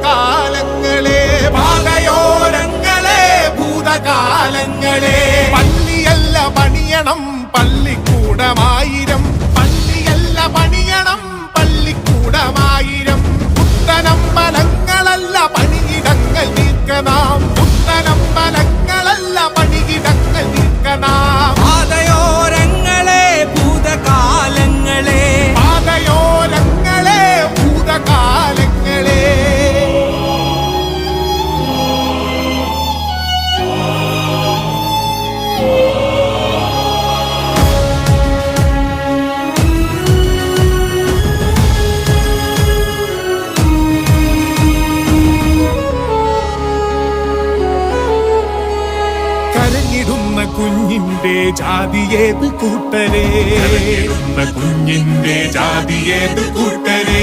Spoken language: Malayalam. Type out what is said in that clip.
ഭൂതകാലങ്ങളെ പാതയോരങ്ങളെ ഭൂതകാലങ്ങളെ പള്ളിയല്ല പണിയണം പള്ളിക്കൂടമായിരം പള്ളിയല്ല പണിയണം പള്ളിക്കൂടമായിരം പുത്തനമ്പലങ്ങളല്ല പണിയിടങ്ങൾ നീക്കനാം പുത്തനമ്പലങ്ങളല്ല പണിയിടങ്ങൾ നീക്കനാം പാതയോരങ്ങളെ ഭൂതകാലങ്ങളെ പാതയോരങ്ങളെ ഭൂതകാലങ്ങളെ കരഞ്ഞിടുന്ന കുഞ്ഞിന്റെ ജാതിയേത് കൂട്ടരെ കരഞ്ഞിടുന്ന കുഞ്ഞിന്റെ ജാതിയേത് കൂട്ടരെ